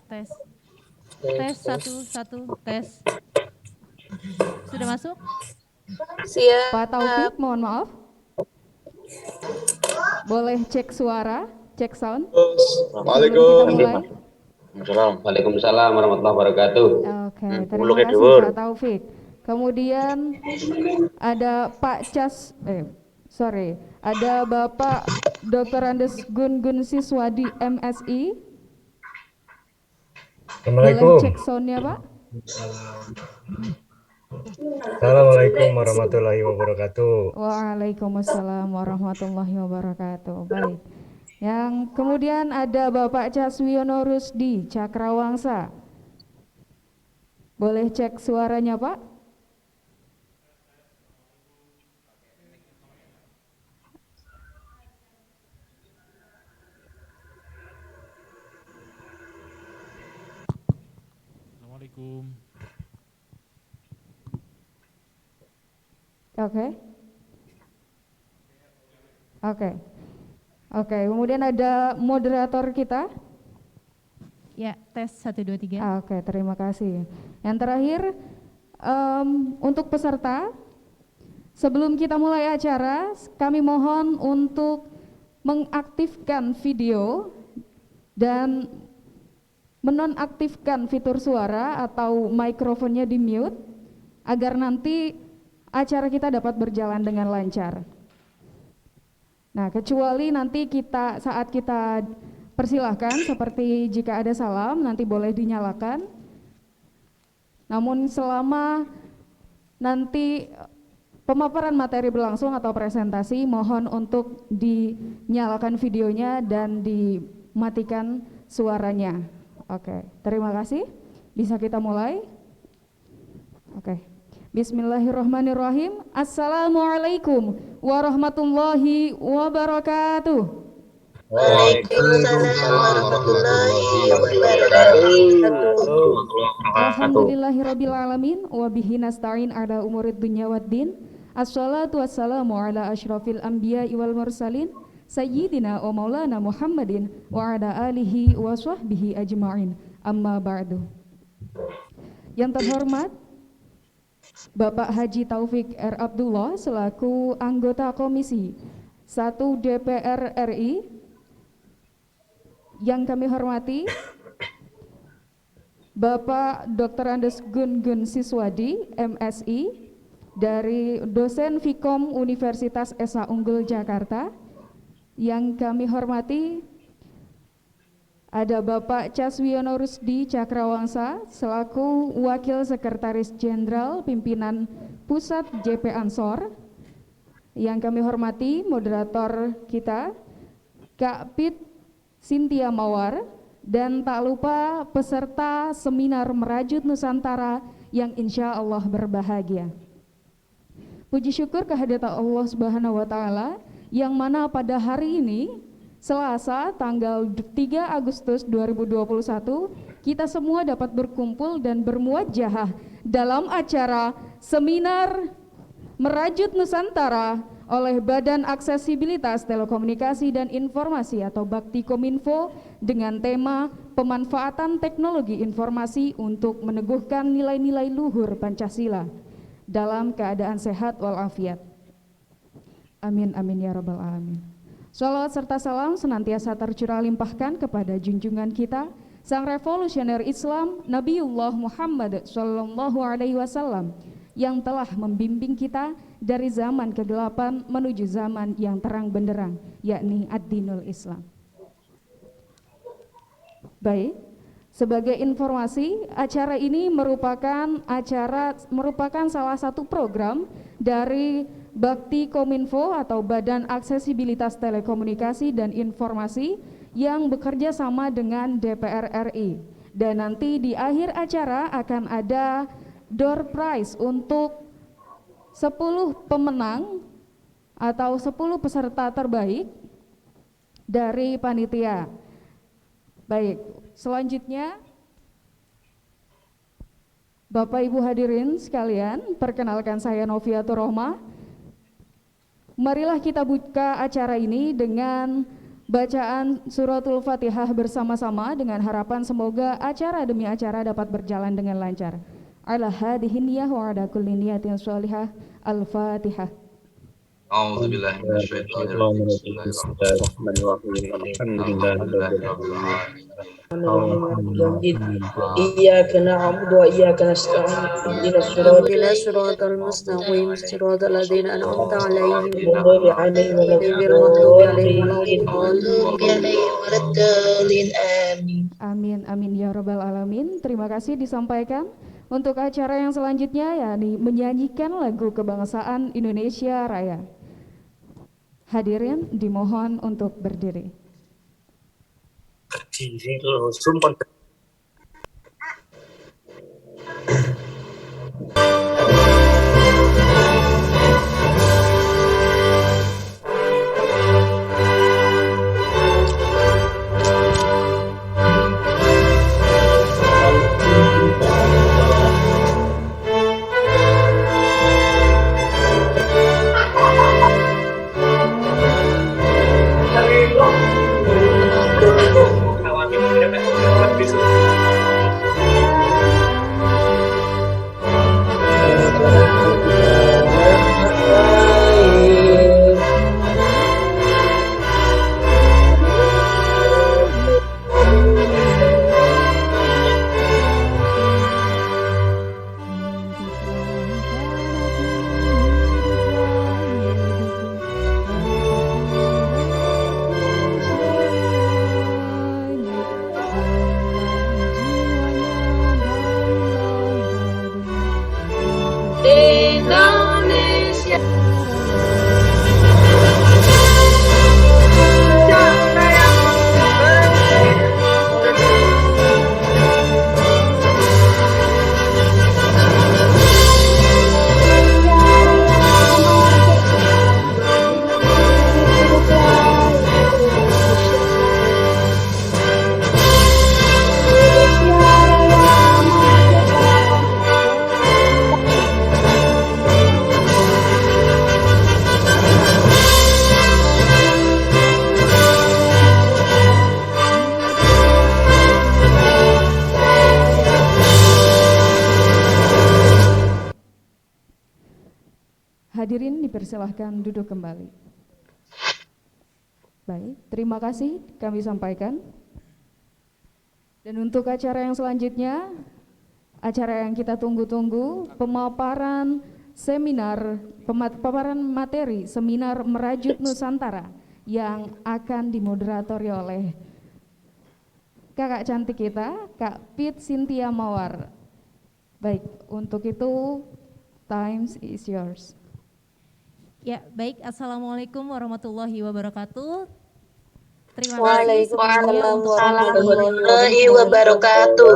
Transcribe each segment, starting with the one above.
tes. Tes, satu, tes. Sudah masuk? Siap. Pak Taufik, mohon maaf. Boleh cek suara, cek sound sebelum kita mulai. Waalaikumsalam warahmatullahi wabarakatuh. Oke, terima kasih Pak Taufik. Kemudian ada ada Bapak Dr. Andes Gun Gun Siswadi MSI. Boleh cek soundnya Pak? Assalamualaikum warahmatullahi wabarakatuh. Waalaikumsalam warahmatullahi wabarakatuh. Baik. Yang kemudian ada Bapak Caswiono Rusdi Cakrawangsa. Boleh cek suaranya Pak? Assalamualaikum. Oke, kemudian ada moderator kita. Ya, tes 1, 2, 3. Oke, terima kasih. Yang terakhir, untuk peserta, sebelum kita mulai acara, kami mohon untuk mengaktifkan video dan menonaktifkan fitur suara atau mikrofonnya di mute, agar nanti acara kita dapat berjalan dengan lancar. Nah, kecuali nanti saat kita persilahkan, seperti jika ada salam nanti boleh dinyalakan. Namun selama nanti pemaparan materi berlangsung atau presentasi, mohon untuk dinyalakan videonya dan dimatikan suaranya. Oke, terima kasih. Bisa kita mulai? Oke. Bismillahirrahmanirrahim. Assalamualaikum warahmatullahi wabarakatuh. Waalaikumsalam warahmatullahi wabarakatuh. Alhamdulillahirabbil alamin wa bihi nasta'in ala umurid dunya waddin. Assalatu wassalamu ala asyrafil anbiya'i wal mursalin sayyidina wa maulana Muhammadin wa ala alihi wa sahbihi ajma'in. Amma ba'du. Yang terhormat Bapak Haji Taufik R. Abdullah selaku anggota Komisi 1 DPR RI. Yang kami hormati Bapak Dr. Andes Gun Gun Siswadi MSI dari dosen Vkom Universitas Esa Unggul Jakarta. Yang kami hormati ada Bapak Caswiono Rusdi Cakrawangsa selaku Wakil Sekretaris Jenderal Pimpinan Pusat JP Ansor. Yang kami hormati moderator kita Kak Pit Cynthia Mawar, dan tak lupa peserta seminar Merajut Nusantara yang insya Allah berbahagia. Puji syukur kehadirat Allah Subhanahu wa Ta'ala, yang mana pada hari ini Selasa tanggal 3 Agustus 2021 kita semua dapat berkumpul dan bermuajahah dalam acara seminar Merajut Nusantara oleh Badan Aksesibilitas Telekomunikasi dan Informasi atau Bakti Kominfo dengan tema pemanfaatan teknologi informasi untuk meneguhkan nilai-nilai luhur Pancasila dalam keadaan sehat walafiat. Amin amin ya rabbal alamin. Shalawat serta salam senantiasa tercurah limpahkan kepada junjungan kita sang revolusioner Islam Nabiullah Muhammad sallallahu alaihi wasallam yang telah membimbing kita dari zaman kegelapan menuju zaman yang terang benderang, yakni ad-dinul Islam. Baik, sebagai informasi, acara ini merupakan salah satu program dari Bakti Kominfo atau Badan Aksesibilitas Telekomunikasi dan Informasi yang bekerja sama dengan DPR RI. Dan nanti di akhir acara akan ada door prize untuk 10 pemenang atau 10 peserta terbaik dari panitia. Baik, selanjutnya Bapak Ibu hadirin sekalian, perkenalkan saya Noviatur Rohmah. Marilah kita buka acara ini dengan bacaan suratul Fatihah bersama-sama dengan harapan semoga acara demi acara dapat berjalan dengan lancar. Ala hadhihi niyyah wa ala kulli niyatin sholihah. Al-Fatihah. A'udzubillahi minasyaitonirrajim. Bismillahirrahmanirrahim. Alhamdulillahirabbil alamin. إياك نعبد وإياك نستعين اهدنا الصراط المستقيم صراط الذين أنعمت عليهم غير المغضوب عليهم ولا الضالين آمين. Amin, amin ya rabbal alamin. Terima kasih disampaikan. Untuk acara yang selanjutnya yakni menyanyikan lagu kebangsaan Indonesia Raya. Hadirin dimohon untuk berdiri. Berdiri loh, sumpah. Indonesia. Hadirin dipersilahkan duduk kembali. Baik, terima kasih kami sampaikan. Dan untuk acara yang selanjutnya, acara yang kita tunggu-tunggu, pemaparan materi seminar Merajut Nusantara yang akan dimoderatori oleh kakak cantik kita, Kak Pit Cynthia Mawar. Baik, untuk itu, time is yours. Ya, baik. Assalamualaikum warahmatullahi wabarakatuh. Terima kasih sebelumnya Waalaikumsalam untuk warahmatullahi wabarakatuh.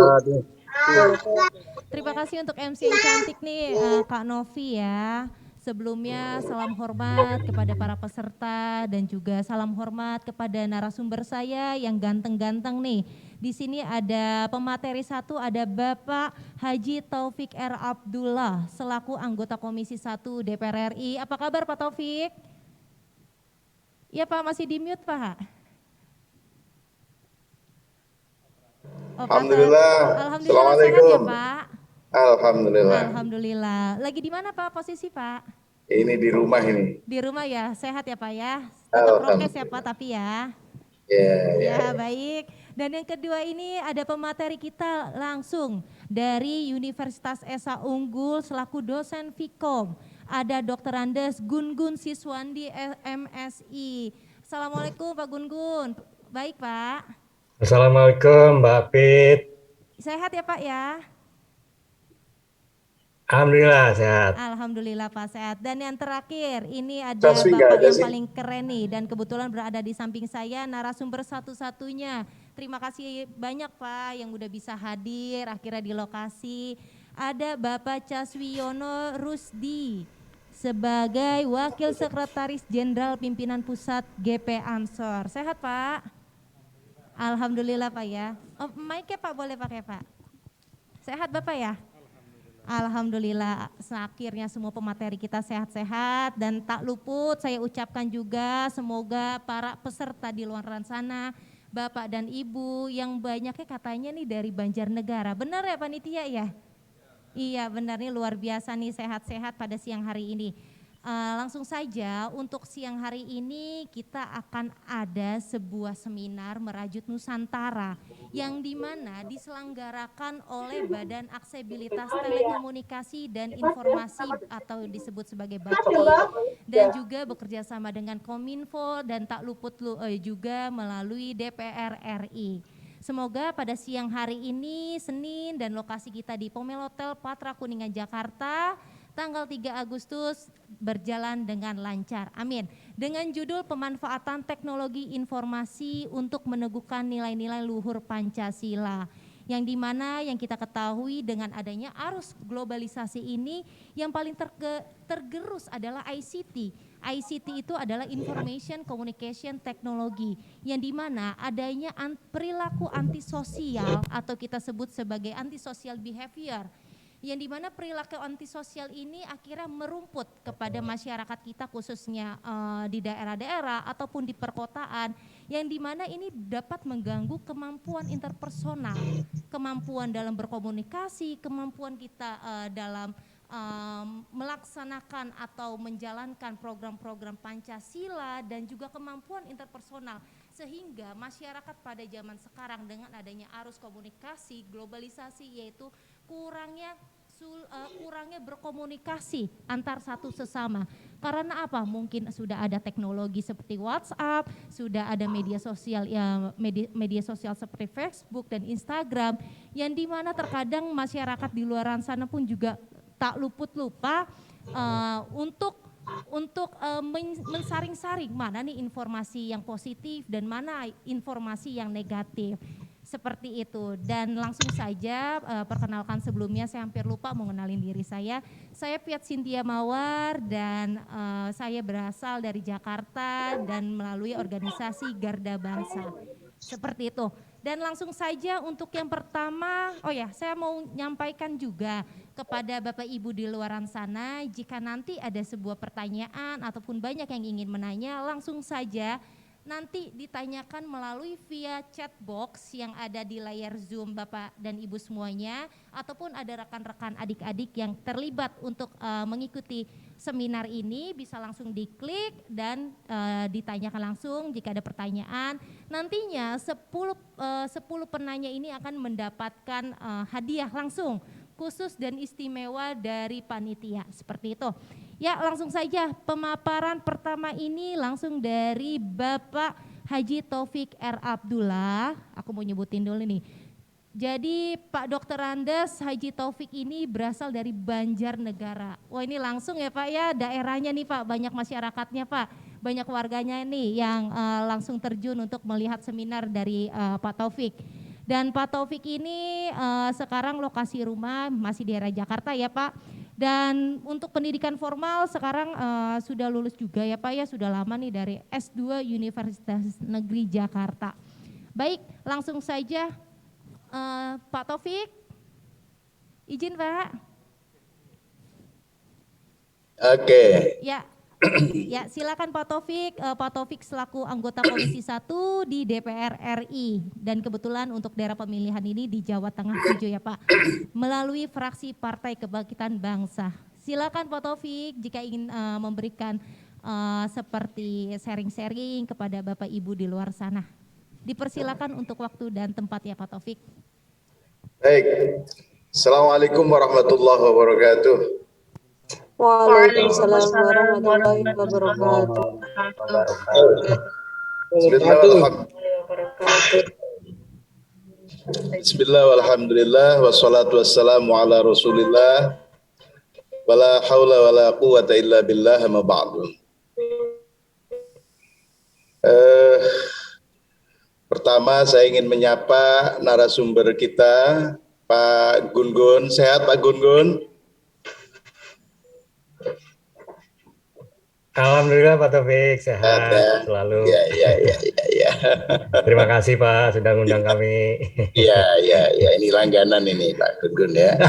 Terima kasih untuk MC yang cantik nih, Kak Novi ya. Sebelumnya salam hormat kepada para peserta dan juga salam hormat kepada narasumber saya yang ganteng-ganteng nih. Di sini ada pemateri 1, ada Bapak Haji Taufik R. Abdullah selaku anggota Komisi 1 DPR RI. Apa kabar Pak Taufik? Iya Pak, masih di mute Pak. Oh, Alhamdulillah. Alhamdulillah sehat Assalamualaikum. ya Pak. Alhamdulillah. Alhamdulillah. Lagi di mana Pak posisi Pak? Ini di rumah ini. Di rumah ya, sehat ya Pak ya. Tetap prokes ya Pak tapi ya. Ya baik. Dan yang kedua ini ada pemateri kita langsung dari Universitas Esa Unggul selaku dosen Vkom. Ada Dr. Andes Gun-Gun Siswandi MSI. Assalamualaikum Pak Gun-Gun. Baik Pak. Assalamualaikum Mbak Pit. Sehat ya Pak ya. Alhamdulillah sehat. Alhamdulillah Pak sehat. Dan yang terakhir ini ada Taswi nggak Bapak ada yang sih? paling keren nih dan kebetulan berada di samping saya narasumber satu-satunya. Terima kasih banyak Pak yang udah bisa hadir akhirnya di lokasi. Ada Bapak Caswiono Rusdi sebagai Wakil Sekretaris Jenderal Pimpinan Pusat GP Ansor. Sehat Pak? Alhamdulillah Pak ya. Oh, mic-nya Pak boleh pakai Pak. Sehat Bapak ya? Alhamdulillah, akhirnya semua pemateri kita sehat-sehat dan tak luput saya ucapkan juga semoga para peserta di luar sana, Bapak dan Ibu yang banyaknya katanya nih dari Banjarnegara. Benar ya panitia ya? Iya benar nih luar biasa nih sehat-sehat pada siang hari ini. Langsung saja untuk siang hari ini kita akan ada sebuah seminar Merajut Nusantara yang dimana diselenggarakan oleh Badan Aksesibilitas Telekomunikasi dan Informasi atau disebut sebagai BAKTI dan juga bekerja sama dengan Kominfo dan tak luput juga melalui DPR RI. Semoga pada siang hari ini Senin dan lokasi kita di Pomelotel Patra Kuningan Jakarta tanggal 3 Agustus berjalan dengan lancar. Amin. Dengan judul pemanfaatan teknologi informasi untuk meneguhkan nilai-nilai luhur Pancasila. Yang dimana yang kita ketahui dengan adanya arus globalisasi ini yang paling tergerus adalah ICT. ICT itu adalah Information Communication Technology yang dimana adanya perilaku antisosial atau kita sebut sebagai antisocial behavior yang dimana perilaku antisosial ini akhirnya merumput kepada masyarakat kita khususnya di daerah-daerah ataupun di perkotaan yang dimana ini dapat mengganggu kemampuan interpersonal, kemampuan dalam berkomunikasi, kemampuan kita dalam melaksanakan atau menjalankan program-program Pancasila dan juga kemampuan interpersonal sehingga masyarakat pada zaman sekarang dengan adanya arus komunikasi globalisasi yaitu kurangnya berkomunikasi antar satu sesama. Karena apa? Mungkin sudah ada teknologi seperti WhatsApp, sudah ada media sosial media sosial seperti Facebook dan Instagram yang dimana terkadang masyarakat di luar sana pun juga tak luput lupa untuk mensaring-saring mana nih informasi yang positif dan mana informasi yang negatif. Seperti itu dan langsung saja perkenalkan sebelumnya saya hampir lupa mengenalin diri saya Piat Cynthia Mawar dan saya berasal dari Jakarta dan melalui organisasi Garda Bangsa seperti itu dan langsung saja untuk yang pertama saya mau nyampaikan juga kepada Bapak Ibu di luaran sana jika nanti ada sebuah pertanyaan ataupun banyak yang ingin menanya langsung saja nanti ditanyakan melalui via chat box yang ada di layar Zoom Bapak dan Ibu semuanya ataupun ada rekan-rekan adik-adik yang terlibat untuk mengikuti seminar ini bisa langsung diklik dan ditanyakan langsung jika ada pertanyaan. Nantinya 10 penanya ini akan mendapatkan hadiah langsung khusus dan istimewa dari panitia seperti itu. Ya langsung saja pemaparan pertama ini langsung dari Bapak Haji Taufik R. Abdullah. Aku mau nyebutin dulu nih. Jadi Pak Dr. Andes Haji Taufik ini berasal dari Banjarnegara. Wah ini langsung ya Pak ya daerahnya nih Pak banyak masyarakatnya Pak. Banyak warganya nih yang langsung terjun untuk melihat seminar dari Pak Taufik. Dan Pak Taufik ini sekarang lokasi rumah masih di daerah Jakarta ya Pak. Dan untuk pendidikan formal sekarang sudah lulus juga ya Pak ya, sudah lama nih dari S2 Universitas Negeri Jakarta. Baik, langsung saja Pak Taufik, izin Pak. Oke. Ya silakan Pak Taufik. Pak Taufik selaku anggota Komisi 1 di DPR RI dan kebetulan untuk daerah pemilihan ini di Jawa Tengah 7 ya Pak melalui fraksi Partai Kebangkitan Bangsa. Silakan Pak Taufik jika ingin memberikan seperti sharing-sharing kepada Bapak Ibu di luar sana. Dipersilakan untuk waktu dan tempat ya Pak Taufik. Baik. Assalamualaikum warahmatullahi wabarakatuh. Waalaikumsalam warahmatullahi wabarakatuh. Bismillah walhamdulillah wassalatu wassalamu ala rasulillah wala hawla wala quwata illa billah ma ba'du. Pertama saya ingin menyapa narasumber kita Pak Gun-Gun. Sehat Pak Gun-Gun? Alhamdulillah Pak Taufik sehat selalu. Ya. Terima kasih Pak sudah ngundang kami. Iya, ini langganan ini Pak Gun ya.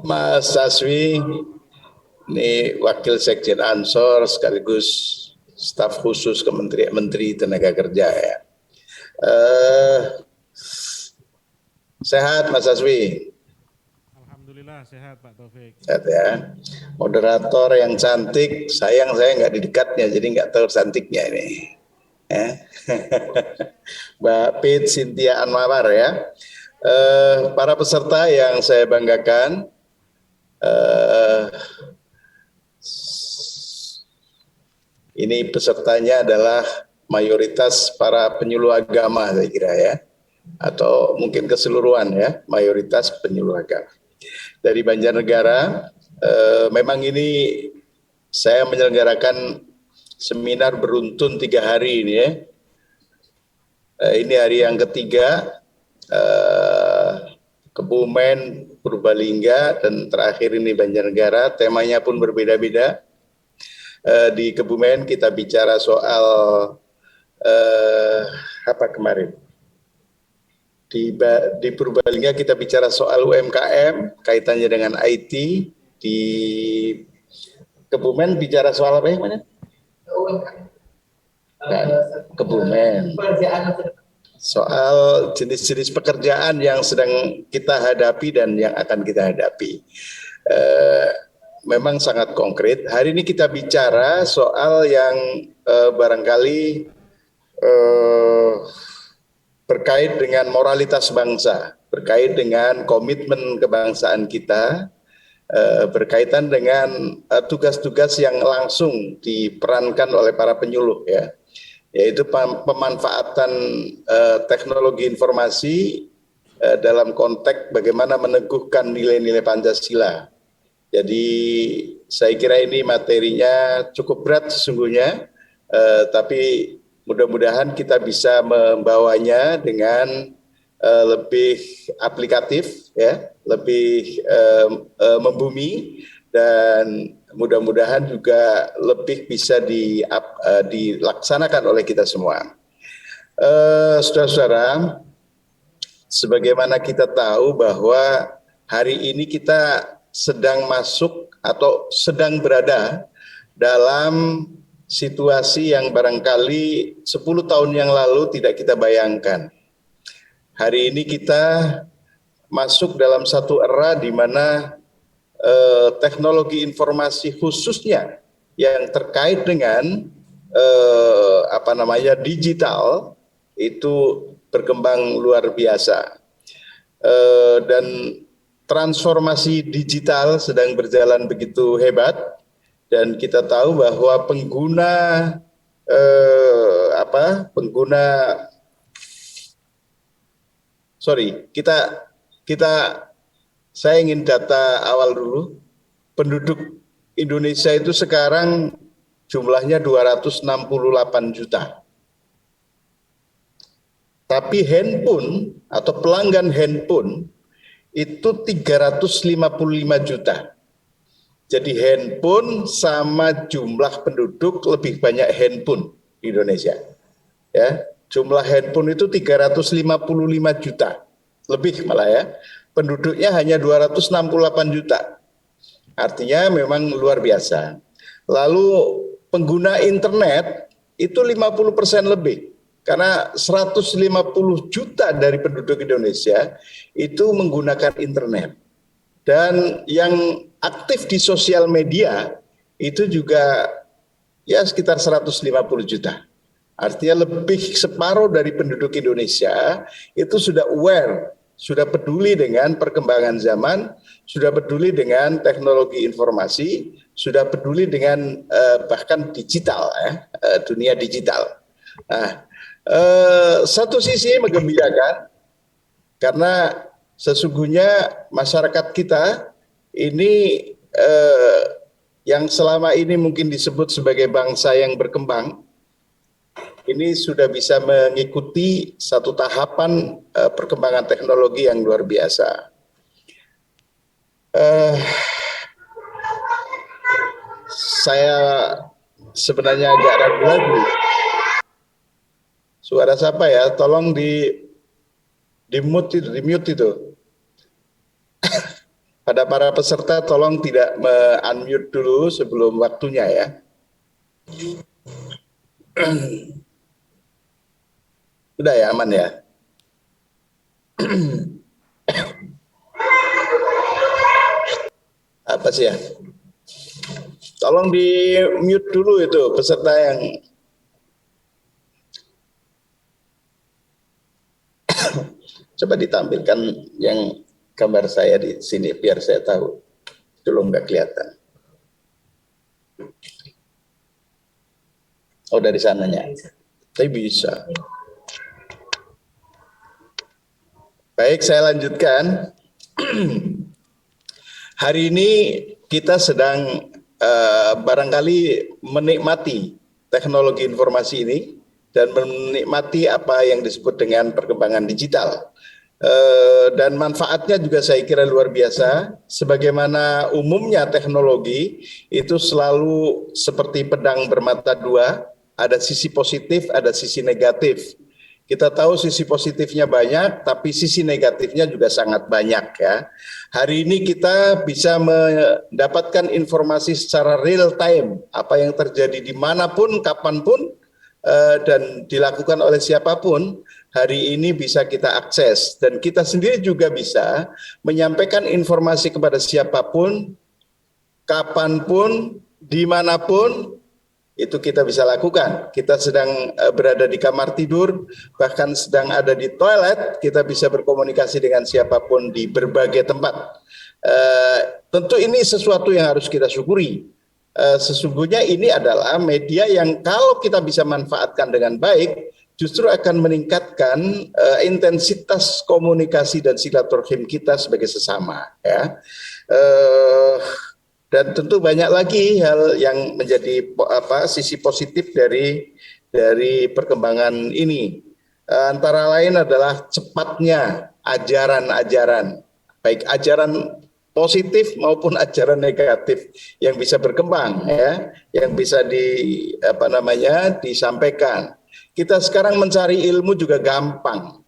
Mas Saswi, ini Wakil Sekjen Ansor sekaligus staf khusus Kementerian Menteri Tenaga Kerja ya. Sehat Mas Saswi? Alhamdulillah sehat Pak Taufik. Sehat ya. Moderator yang cantik, sayang saya nggak di dekatnya, jadi nggak tahu cantiknya ini. Mbak Pit Cynthia Anwar ya. Para peserta yang saya banggakan, ini pesertanya adalah mayoritas para penyuluh agama saya kira ya, atau mungkin keseluruhan ya, mayoritas penyuluh agama. Dari Banjarnegara, memang ini saya menyelenggarakan seminar beruntun 3 hari ini ya. Ini hari yang ketiga, Kebumen, Purbalingga, dan terakhir ini Banjarnegara. Temanya pun berbeda-beda. Di Kebumen kita bicara soal apa kemarin? Di Purbalingga kita bicara soal UMKM, kaitannya dengan IT. Di Kebumen bicara soal apa ya? Mana? Kebumen. Soal jenis-jenis pekerjaan yang sedang kita hadapi dan yang akan kita hadapi. Memang sangat konkret. Hari ini kita bicara soal yang barangkali berkait dengan moralitas bangsa, berkait dengan komitmen kebangsaan kita, berkaitan dengan tugas-tugas yang langsung diperankan oleh para penyuluh ya, yaitu pemanfaatan teknologi informasi dalam konteks bagaimana meneguhkan nilai-nilai Pancasila. Jadi saya kira ini materinya cukup berat sesungguhnya, tapi mudah-mudahan kita bisa membawanya dengan lebih aplikatif, ya, lebih membumi, dan mudah-mudahan juga lebih bisa dilaksanakan oleh kita semua. Saudara-saudara, sebagaimana kita tahu bahwa hari ini kita sedang masuk atau sedang berada dalam situasi yang barangkali 10 tahun yang lalu tidak kita bayangkan. Hari ini kita masuk dalam satu era di mana teknologi informasi khususnya yang terkait dengan digital itu berkembang luar biasa, dan transformasi digital sedang berjalan begitu hebat, dan kita tahu bahwa saya ingin data awal dulu. Penduduk Indonesia itu sekarang jumlahnya 268 juta. Tapi handphone atau pelanggan handphone itu 355 juta. Jadi handphone sama jumlah penduduk lebih banyak handphone di Indonesia. Ya, jumlah handphone itu 355 juta. Lebih malah ya. Penduduknya hanya 268 juta. Artinya memang luar biasa. Lalu pengguna internet itu 50% lebih. Karena 150 juta dari penduduk Indonesia itu menggunakan internet. Dan yang aktif di sosial media itu juga ya sekitar 150 juta. Artinya lebih separuh dari penduduk Indonesia itu sudah aware, sudah peduli dengan perkembangan zaman, sudah peduli dengan teknologi informasi, sudah peduli dengan bahkan digital ya, dunia digital. Nah, satu sisi menggembirakan karena sesungguhnya masyarakat kita ini yang selama ini mungkin disebut sebagai bangsa yang berkembang, ini sudah bisa mengikuti satu tahapan perkembangan teknologi yang luar biasa. Saya sebenarnya agak ragu-ragu Suara siapa ya? Tolong di mute itu. Pada para peserta tolong tidak unmute dulu sebelum waktunya ya. Sudah ya, aman ya? Apa sih ya? Tolong di mute dulu itu peserta yang coba ditampilkan yang gambar saya di sini biar saya tahu. Dulu nggak kelihatan. Oh, dari sananya. Tapi bisa. Baik, saya lanjutkan. Hari ini kita sedang barangkali menikmati teknologi informasi ini dan menikmati apa yang disebut dengan perkembangan digital. Dan manfaatnya juga saya kira luar biasa. Sebagaimana umumnya teknologi itu selalu seperti pedang bermata dua, ada sisi positif, ada sisi negatif. Kita tahu sisi positifnya banyak, tapi sisi negatifnya juga sangat banyak ya. Hari ini kita bisa mendapatkan informasi secara real time, apa yang terjadi dimanapun, kapanpun, dan dilakukan oleh siapapun. Hari ini bisa kita akses, dan kita sendiri juga bisa menyampaikan informasi kepada siapapun, kapanpun, dimanapun, itu kita bisa lakukan. Kita sedang berada di kamar tidur, bahkan sedang ada di toilet, kita bisa berkomunikasi dengan siapapun di berbagai tempat. Tentu ini sesuatu yang harus kita syukuri. Sesungguhnya ini adalah media yang kalau kita bisa manfaatkan dengan baik, justru akan meningkatkan intensitas komunikasi dan silaturahim kita sebagai sesama. Ya. Dan tentu banyak lagi hal yang menjadi sisi positif dari perkembangan ini. Antara lain adalah cepatnya ajaran-ajaran, baik ajaran positif maupun ajaran negatif yang bisa berkembang, ya, yang bisa disampaikan. Kita sekarang mencari ilmu juga gampang.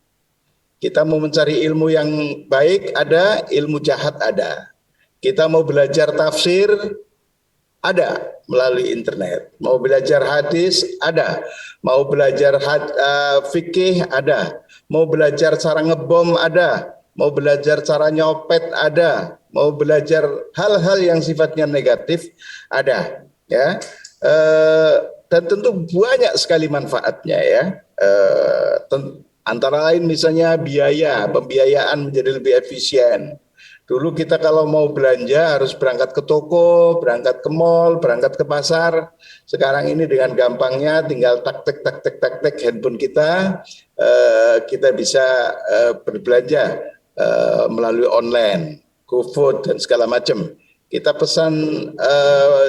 Kita mau mencari ilmu yang baik ada, ilmu jahat ada. Kita mau belajar tafsir, ada melalui internet. Mau belajar hadis, ada. Mau belajar fikih, ada. Mau belajar cara ngebom, ada. Mau belajar cara nyopet, ada. Mau belajar hal-hal yang sifatnya negatif, ada. Ya. Dan tentu banyak sekali manfaatnya ya. Antara lain misalnya pembiayaan menjadi lebih efisien. Dulu kita kalau mau belanja harus berangkat ke toko, berangkat ke mall, berangkat ke pasar. Sekarang ini dengan gampangnya tinggal tak-tek handphone kita bisa berbelanja melalui online, GoFood dan segala macam. Kita pesan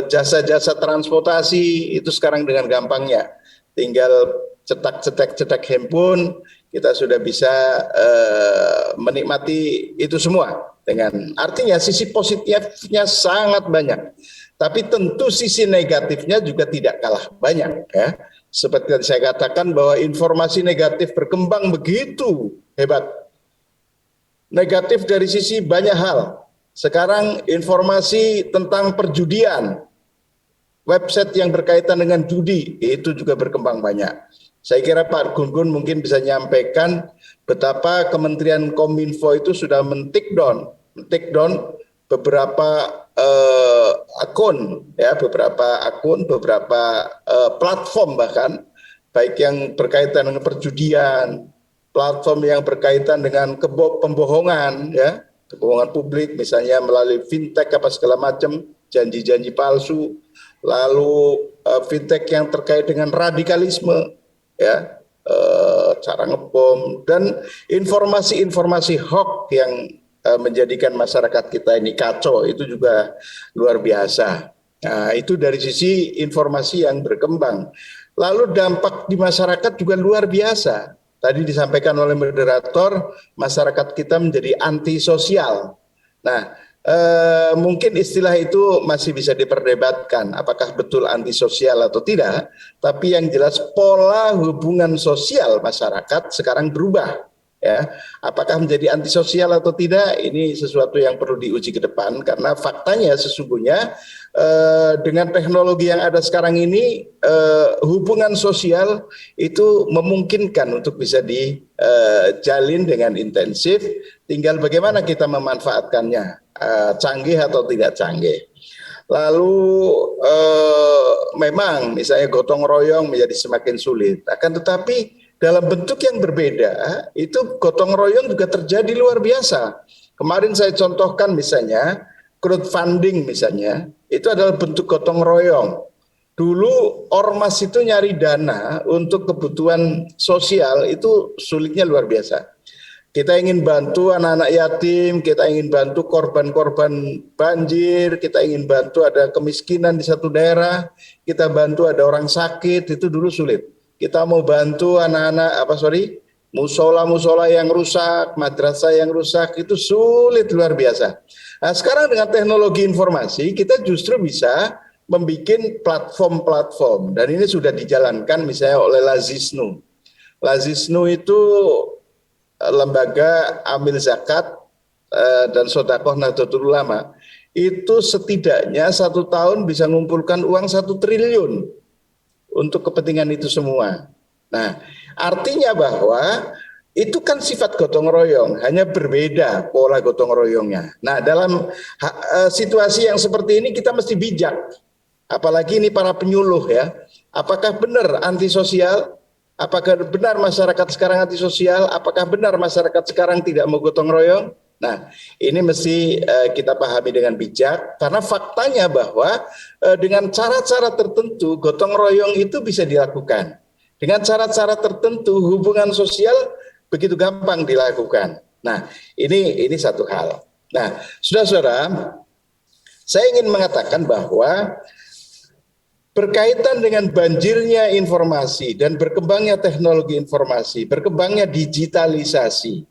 jasa-jasa transportasi itu sekarang dengan gampangnya. Tinggal cetak handphone, kita sudah bisa menikmati itu semua. Artinya sisi positifnya sangat banyak, tapi tentu sisi negatifnya juga tidak kalah banyak ya. Seperti yang saya katakan bahwa informasi negatif berkembang begitu hebat. Negatif dari sisi banyak hal. Sekarang informasi tentang perjudian, website yang berkaitan dengan judi itu juga berkembang banyak. Saya kira Pak Gun-Gun mungkin bisa menyampaikan betapa Kementerian Kominfo itu sudah men-take down beberapa akun, ya, beberapa platform bahkan, baik yang berkaitan dengan perjudian, platform yang berkaitan dengan pembohongan, ya, kebohongan publik, misalnya melalui fintech apa segala macam, janji-janji palsu, lalu fintech yang terkait dengan radikalisme, ya, cara ngebom dan informasi-informasi hoax yang menjadikan masyarakat kita ini kacau, itu juga luar biasa. Nah, itu dari sisi informasi yang berkembang. Lalu dampak di masyarakat juga luar biasa. Tadi disampaikan oleh moderator, masyarakat kita menjadi antisosial. Nah, mungkin istilah itu masih bisa diperdebatkan apakah betul antisosial atau tidak, tapi yang jelas pola hubungan sosial masyarakat sekarang berubah. Ya, apakah menjadi antisosial atau tidak, ini sesuatu yang perlu diuji ke depan, karena faktanya sesungguhnya dengan teknologi yang ada sekarang ini hubungan sosial itu memungkinkan untuk bisa dijalin dengan intensif, tinggal bagaimana kita memanfaatkannya, canggih atau tidak canggih. Lalu memang misalnya gotong royong menjadi semakin sulit, akan tetapi dalam bentuk yang berbeda, itu gotong royong juga terjadi luar biasa. Kemarin saya contohkan misalnya, crowdfunding misalnya, itu adalah bentuk gotong royong. Dulu ormas itu nyari dana untuk kebutuhan sosial, itu sulitnya luar biasa. Kita ingin bantu anak-anak yatim, kita ingin bantu korban-korban banjir, kita ingin bantu ada kemiskinan di satu daerah, kita bantu ada orang sakit, itu dulu sulit. Kita mau bantu anak-anak musola-musola yang rusak, madrasah yang rusak, itu sulit luar biasa. Nah, sekarang dengan teknologi informasi kita justru bisa membuat platform-platform, dan ini sudah dijalankan misalnya oleh Lazisnu. Lazisnu itu lembaga amil zakat dan sedekah Nahdlatul Ulama. Itu setidaknya 1 tahun bisa mengumpulkan uang 1 triliun. Untuk kepentingan itu semua. Nah, artinya bahwa itu kan sifat gotong royong, hanya berbeda pola gotong royongnya. Nah, dalam situasi yang seperti ini kita mesti bijak. Apalagi ini para penyuluh ya. Apakah benar antisosial? Apakah benar masyarakat sekarang antisosial? Apakah benar masyarakat sekarang tidak mau gotong royong? Nah, ini mesti kita pahami dengan bijak, karena faktanya bahwa dengan cara-cara tertentu gotong royong itu bisa dilakukan. Dengan cara-cara tertentu hubungan sosial begitu gampang dilakukan. Nah, ini satu hal. Nah, saudara-saudara, saya ingin mengatakan bahwa berkaitan dengan banjirnya informasi dan berkembangnya teknologi informasi, berkembangnya digitalisasi,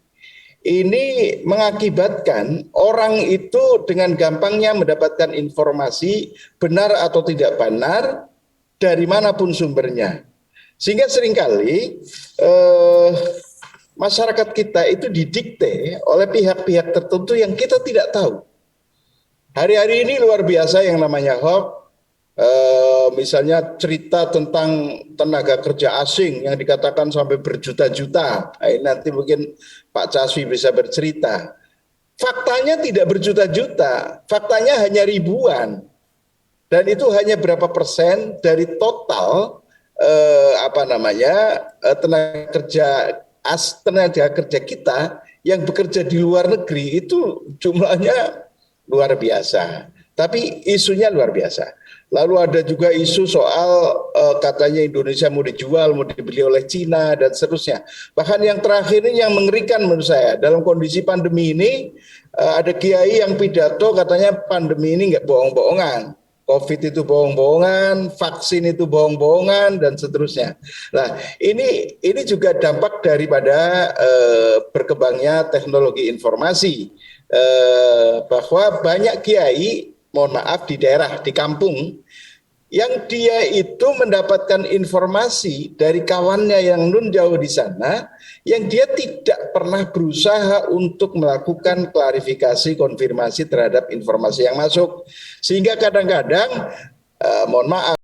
ini mengakibatkan orang itu dengan gampangnya mendapatkan informasi benar atau tidak benar dari manapun sumbernya. Sehingga seringkali masyarakat kita itu didikte oleh pihak-pihak tertentu yang kita tidak tahu. Hari-hari ini luar biasa yang namanya hoax. Misalnya cerita tentang tenaga kerja asing yang dikatakan sampai berjuta-juta. Nah, nanti mungkin Pak Caswi bisa bercerita. Faktanya tidak berjuta-juta, faktanya hanya ribuan. Dan itu hanya berapa persen dari total tenaga kerja kita yang bekerja di luar negeri, itu jumlahnya luar biasa. Tapi isunya luar biasa. Lalu ada juga isu soal katanya Indonesia mau dijual, mau dibeli oleh Cina dan seterusnya. Bahkan yang terakhir ini yang mengerikan menurut saya, dalam kondisi pandemi ini ada kiai yang pidato katanya pandemi ini nggak bohong-bohongan. COVID itu bohong-bohongan, vaksin itu bohong-bohongan dan seterusnya. Nah, ini juga dampak daripada berkembangnya teknologi informasi, bahwa banyak kiai, mohon maaf, di daerah, di kampung, yang dia itu mendapatkan informasi dari kawannya yang nun jauh di sana, yang dia tidak pernah berusaha untuk melakukan klarifikasi, konfirmasi terhadap informasi yang masuk. Sehingga kadang-kadang, mohon maaf,